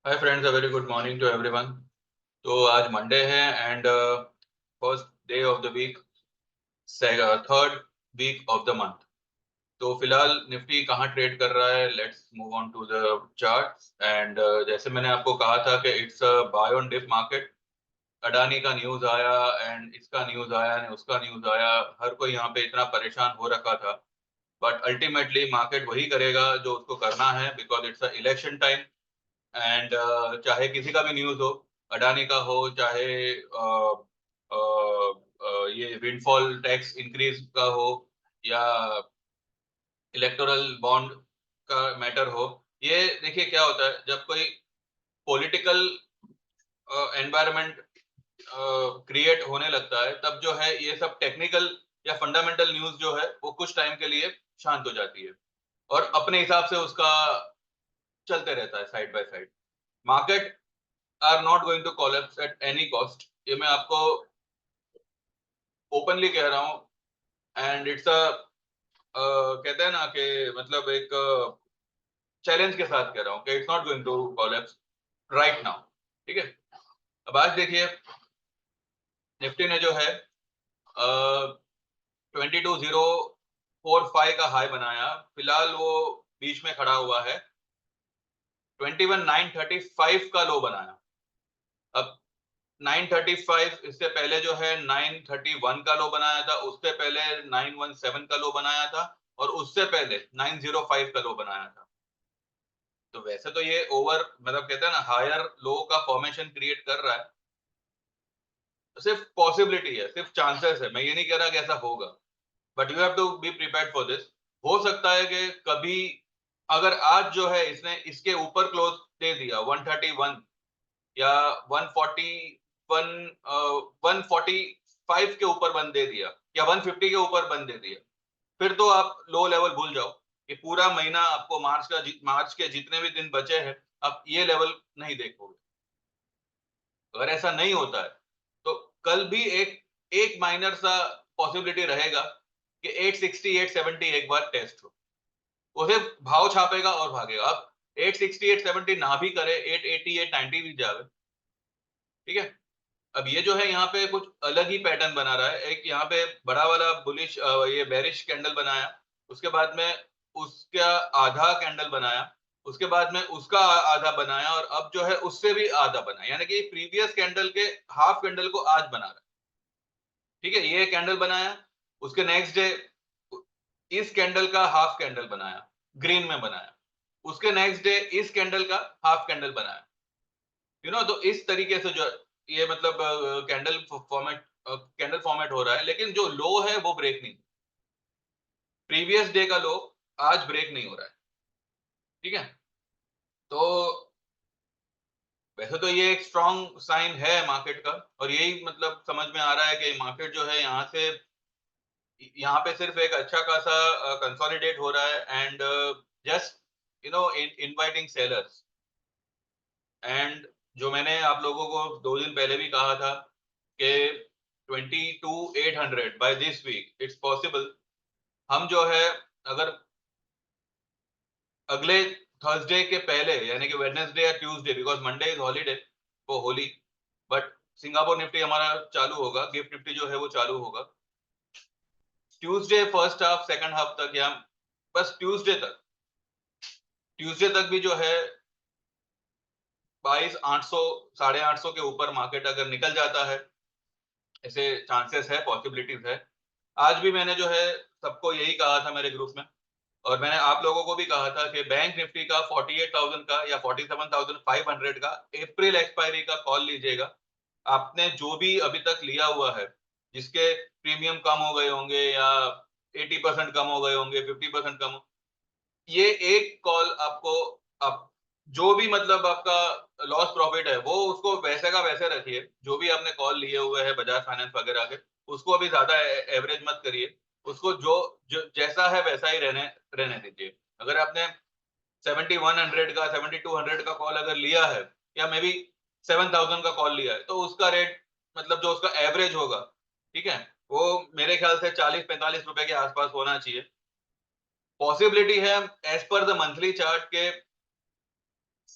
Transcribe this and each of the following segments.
Hi friends, a very good morning to everyone. तो आज Monday है and first day of the week, third week of the month. तो फिलहाल Nifty कहाँ trade कर रहा है, let's move on to the charts. And जैसे मैंने आपको कहा था कि it's a buy on dip market. Adani का न्यूज आया एंड इसका न्यूज आया एंड उसका न्यूज आया, हर कोई यहाँ पे इतना परेशान हो रखा था। बट अल्टीमेटली मार्केट वही करेगा जो उसको करना है, because it's a election time. And चाहे किसी का भी न्यूज हो, अडानी का हो, चाहे ये विंडफॉल टैक्स इंक्रीज का हो, या इलेक्टोरल बॉन्ड का मैटर हो। ये देखिए क्या होता है जब कोई पॉलिटिकल एनवायरनमेंट क्रिएट होने लगता है, तब जो है ये सब टेक्निकल या फंडामेंटल न्यूज जो है वो कुछ टाइम के लिए शांत हो जाती है और अपने हिसाब से उसका चलते रहता है side by side. Market are not going to collapse at any cost, ये मैं आपको ओपनली कह रहा हूँ। एंड इट्स अ कहते हैं ना कि मतलब एक चैलेंज के साथ कह रहा हूँ कि it's not going to collapse right now. ठीक है, अब आज देखिए निफ्टी ने जो है 22,045 का हाई बनाया। फिलहाल वो बीच में खड़ा हुआ है। 21,935 का लो बनाया। अब 935, इससे पहले जो है 931 का लो बनाया था, उससे पहले 917 का लो बनाया था, और उससे पहले 905 का लो बनाया था। तो वैसे तो ये ओवर मतलब कहते हैं ना हायर लो का फॉर्मेशन क्रिएट कर रहा है। सिर्फ पॉसिबिलिटी है, सिर्फ चांसेस है, मैं ये नहीं कह रहा कि ऐसा होगा, but you have to be prepared for this. हो सकता है कि कभी अगर आज जो है इसने इसके ऊपर क्लोज दे दिया 131 या 141 145 के ऊपर बंद दे दिया, या 150 के ऊपर बंद दे दिया, फिर तो आप लो लेवल भूल जाओ। ये पूरा महीना आपको मार्च के जितने भी दिन बचे हैं, आप ये लेवल नहीं देखोगे। अगर ऐसा नहीं होता है तो कल भी एक एक माइनर सा पॉसिबिलिटी रहेगा कि 860 870 एक बार टेस्ट हो। वो सिर्फ भाव छापेगा और भागेगा। अब 860 870 ना भी करे, 880 890 भी जावे। ठीक है, अब ये जो है यहाँ पे कुछ अलग ही पैटर्न बना रहा है। एक यहाँ पे बड़ा वाला बुलिश ये बेरिश कैंडल बनाया, उसके बाद में उसका आधा कैंडल बनाया, उसके बाद में उसका आधा बनाया, और अब जो है उससे भी आधा बनाया, यानी कि प्रीवियस कैंडल के हाफ कैंडल को आज बना रहा है। ठीक है, ये कैंडल बनाया, उसके नेक्स्ट डे इस कैंडल का हाफ कैंडल बनाया, ग्रीन में बनाया, उसके नेक्स्ट डे इस कैंडल का हाफ कैंडल बनाया। तो इस तरीके से जो ये मतलब कैंडल फॉर्मेट हो रहा है, लेकिन जो लो है वो ब्रेक नहीं। प्रीवियस डे का लो आज ब्रेक नहीं हो रहा है। ठीक है, तो वैसे तो ये एक स्ट्रॉन्ग साइन है मार्केट का, और यही मतलब समझ में आ रहा है कि मार्केट जो है यहाँ पे सिर्फ एक अच्छा खासा कंसोलिडेट हो रहा है, and just inviting sellers. And जो मैंने आप लोगों को 2 दिन पहले भी कहा था कि 22,800 by this week it's possible. हम जो है अगर अगले थर्सडे के पहले, यानी कि वेडनेसडे या Tuesday, because Monday is holiday वो होली, बट सिंगापुर निफ्टी हमारा चालू होगा, गिफ्ट निफ्टी जो है वो चालू होगा Tuesday first half second half तक, या बस ट्यूसडे तक भी जो है 22,800 850 के ऊपर मार्केट अगर निकल जाता है, ऐसे चांसेस है, पॉसिबिलिटीज है। आज भी मैंने जो है सबको यही कहा था मेरे ग्रुप में, और मैंने आप लोगों को भी कहा था कि बैंक निफ्टी का 48,000 का या 47,500 का अप्रैल एक्सपायरी का कॉल लीजिएगा। आपने जो भी अभी तक लिया हुआ है, जिसके प्रीमियम कम हो गए होंगे, या 80% कम हो गए होंगे, 50% कम हो, ये एक कॉल आपको, आप जो भी मतलब आपका लॉस प्रॉफिट है वो उसको वैसे का वैसे रखिए। जो भी आपने कॉल लिए हुए हैं बजाज फाइनेंस वगैरह के, उसको अभी ज्यादा एवरेज मत करिए। उसको जो जैसा है वैसा ही रहने रहने दीजिए। अगर आपने 7100 का 7200 का कॉल अगर लिया है, या मे बी 7000 का कॉल लिया है, तो उसका रेट मतलब जो उसका एवरेज होगा, ठीक है, वो मेरे ख्याल से 40-45 रुपए के आसपास होना चाहिए। पॉसिबिलिटी है as per the monthly chart के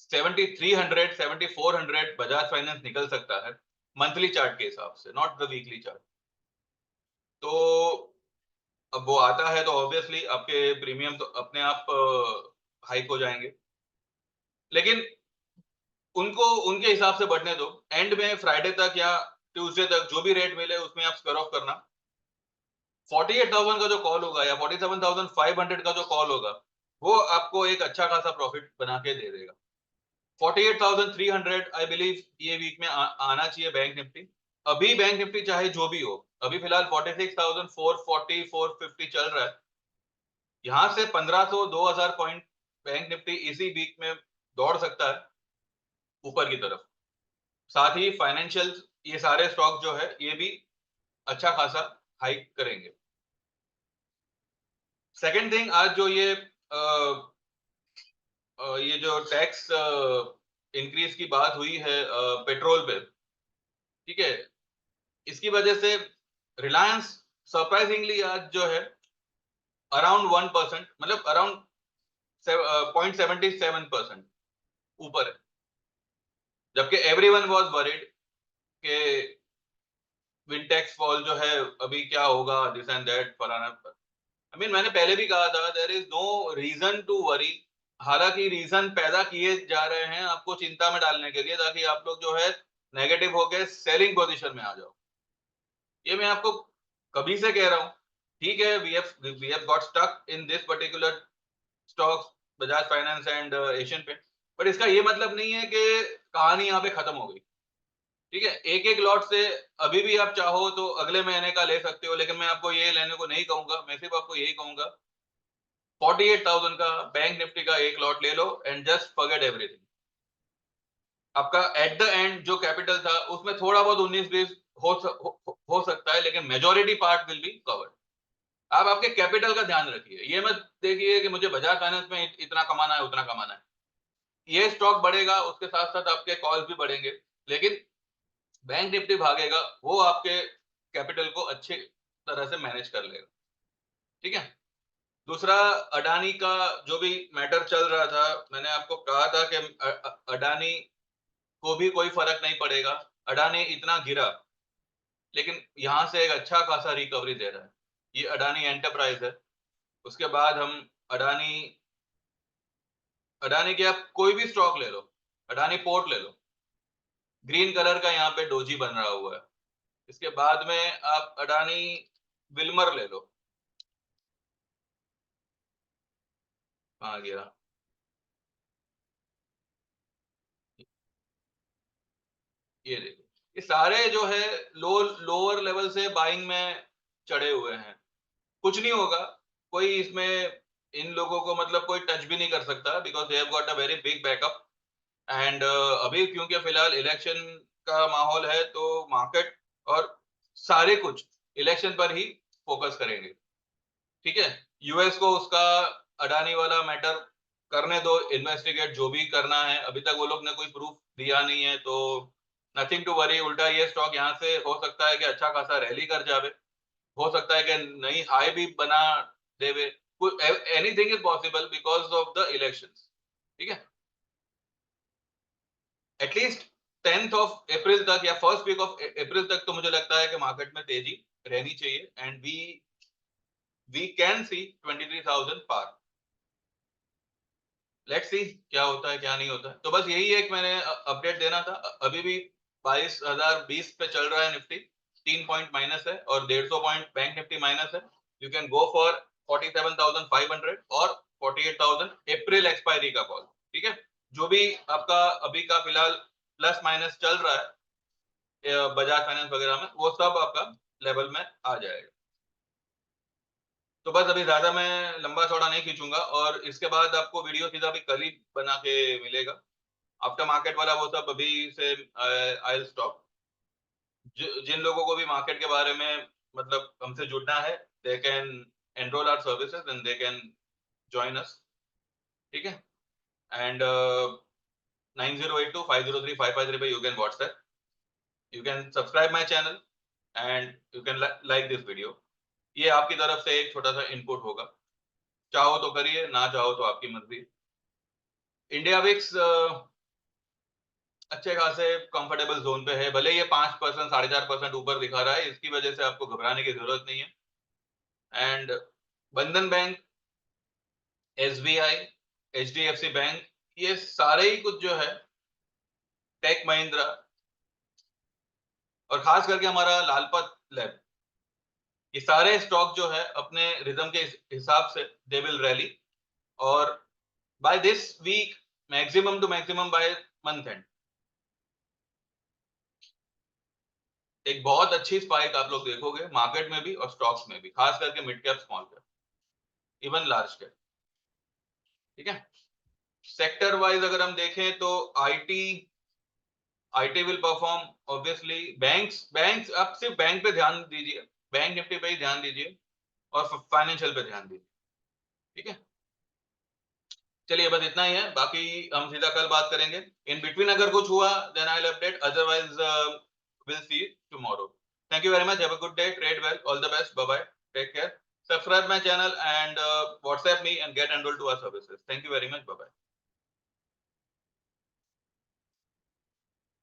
7300 7400 बजाज फाइनेंस निकल सकता है मंथली चार्ट के हिसाब से, नॉट द वीकली चार्ट। तो अब वो आता है तो ऑब्वियसली आपके प्रीमियम तो अपने आप हाइक हो जाएंगे, लेकिन उनको उनके हिसाब से बढ़ने दो। एंड में फ्राइडे तक या ट्यूसडे तक जो भी रेट मिले उसमें आप स्क्वायर ऑफ करना। 48,000 का जो कॉल होगा या 47,500 का जो कॉल होगा वो आपको एक अच्छा खासा प्रॉफिट बना के दे देगा। 48,300 आई बिलीव ये वीक में आना चाहिए बैंक निफ्टी। अभी बैंक निफ्टी चाहे जो भी हो, अभी फिलहाल 46,440 450 चल रहा है। यहां से 1500 2000 पॉइंट बैंक निफ्टी इसी वीक में दौड़ सकता है ऊपर की तरफ। साथ ही फाइनेंशियल ये सारे स्टॉक जो है ये भी अच्छा खासा हाइक करेंगे। सेकंड थिंग, आज जो ये जो टैक्स इंक्रीज की बात हुई है पेट्रोल पे, ठीक है, इसकी वजह से रिलायंस सरप्राइजिंगली आज जो है अराउंड 1%, मतलब अराउंड 0.77% ऊपर है, जबकि एवरीवन वाज वरीड कि विंटेक्स फॉल जो है अभी क्या होगा, दिस एंड दैट फलाना। आई मीन मैंने पहले भी कहा था there is no reason to worry. हालांकि रीजन पैदा किए जा रहे हैं आपको चिंता में डालने के लिए, ताकि आप लोग जो है नेगेटिव होके सेलिंग पोजीशन में आ जाओ। ये मैं आपको कभी से कह रहा हूं, ठीक है, we have got stuck in this particular stocks, Bajaj Finance and Asian Paint, but इसका ये मतलब नहीं है कि कहानी यहाँ पे खत्म हो गई। ठीक है, एक एक लॉट से अभी भी आप चाहो तो अगले महीने का ले सकते हो, लेकिन मैं आपको ये लेने को नहीं कहूंगा। मैं सिर्फ आपको यही कहूंगा 48,000 का बैंक निफ्टी का एक लॉट ले लो एंड जस्ट फॉरगेट एवरीथिंग। आपका एट द एंड जो कैपिटल था उसमें थोड़ा बहुत 19-20 हो सकता है, लेकिन majority part will be covered. आप आपके कैपिटल का ध्यान रखिए, ये मत देखिए कि मुझे बजाज फाइनेंस में इतना कमाना है उतना कमाना है। ये स्टॉक बढ़ेगा उसके साथ साथ आपके कॉल्स भी बढ़ेंगे, लेकिन बैंक निफ्टी भागेगा, वो आपके कैपिटल को अच्छी तरह से मैनेज कर लेगा। ठीक है। दूसरा, अडानी का जो भी मैटर चल रहा था, मैंने आपको कहा था कि अडानी को भी कोई फर्क नहीं पड़ेगा। अडानी इतना गिरा, लेकिन यहां से एक अच्छा खासा रिकवरी दे रहा है। ये अडानी एंटरप्राइज है। उसके बाद हम अडानी अडानी के आप कोई भी स्टॉक ले लो, अडानी पोर्ट ले लो, ग्रीन कलर का यहाँ पे डोजी बन रहा हुआ है। इसके बाद में आप अडानी विल्मर ले लो, आ गया ये देखो। ये सारे जो है लोअर लेवल से बाइंग में चढ़े हुए हैं। कुछ नहीं होगा, कोई इसमें इन लोगों को मतलब कोई टच भी नहीं कर सकता, because they have got a very big backup. And अभी क्योंकि फिलहाल इलेक्शन का माहौल है तो मार्केट और सारे कुछ इलेक्शन पर ही फोकस करेंगे। ठीक है, यूएस को उसका अडानी वाला मैटर करने दो, इन्वेस्टिगेट जो भी करना है। अभी तक वो लोग ने कोई प्रूफ दिया नहीं है, तो नथिंग टू वरी। उल्टा ये स्टॉक यहाँ से हो सकता है कि अच्छा खासा रैली कर जावे, हो सकता है कि नई हाई भी बना देवे। Anything is possible because of the elections. ठीक है, एटलीस्ट 10th ऑफ अप्रैल तक या फर्स्ट वीक ऑफ अप्रैल तक तो मुझे लगता है कि मार्केट में तेजी रहनी चाहिए, एंड वी कैन सी 23,000 पार। लेट्स सी क्या होता है क्या नहीं होता है। तो बस यही एक मैंने अपडेट देना था। अभी भी 22,020 पे चल रहा है निफ्टी, 3 पॉइंट माइनस है और 150 पॉइंट बैंक निफ्टी माइनस है। यू कैन गो फॉर 47,500 और 48,000 अप्रैल एक्सपायरी का कॉल। ठीक है, जो भी आपका अभी का फिलहाल प्लस माइनस चल रहा है बजाज फाइनेंस वगैरह में, वो सब आपका लेवल में आ जाएगा। तो बस अभी ज्यादा मैं लंबा चौड़ा नहीं खींचूंगा, और इसके बाद आपको वीडियो सीधा भी कल ही बना के मिलेगा। आफ्टर मार्केट वाला वो सब अभी से आई स्टॉप। जिन लोगों को भी मार्केट के बारे में मतलब हमसे जुड़ना है, they can enroll our services and they can join us. ठीक है, एंड 9082503553 पे you can WhatsApp, you can subscribe my channel and you can like this video. ये आपकी तरफ से एक छोटा सा इनपुट होगा, चाहो तो करिए, ना चाहो तो आपकी मर्जी। इंडिया विक्स अच्छे खासे कंफर्टेबल जोन पे है, भले ये 5% 4.5% ऊपर दिखा रहा है, इसकी वजह से आपको घबराने की जरूरत नहीं है। एंड बंधन बैंक, एसबीआई, एचडीएफसी बैंक, ये सारे ही कुछ जो है, टेक महिंद्रा और खास करके हमारा लालपत लैब, ये सारे स्टॉक जो है अपने रिदम के हिसाब से दे विल रैली, और by this week maximum to maximum by month end एक बहुत अच्छी स्पाइक आप लोग देखोगे मार्केट में भी और स्टॉक्स में भी, खास करके mid cap, small cap, even large cap. ठीक है, सेक्टर वाइज अगर हम देखें तो IT, IT will perform obviously. Banks आप सिर्फ बैंक पे ध्यान दीजिए, बैंक निफ्टी पे ही ध्यान दीजिए और फाइनेंशियल पे ध्यान दीजिए। ठीक है, चलिए बस इतना ही है, बाकी हम सीधा कल बात करेंगे। इन बिटवीन अगर कुछ हुआ then I will update, otherwise will see tomorrow. Thank you very much, have a good day, trade well, all the best, bye bye, take care, subscribe my channel and WhatsApp me and get enrolled to our services. Thank you very much, bye bye.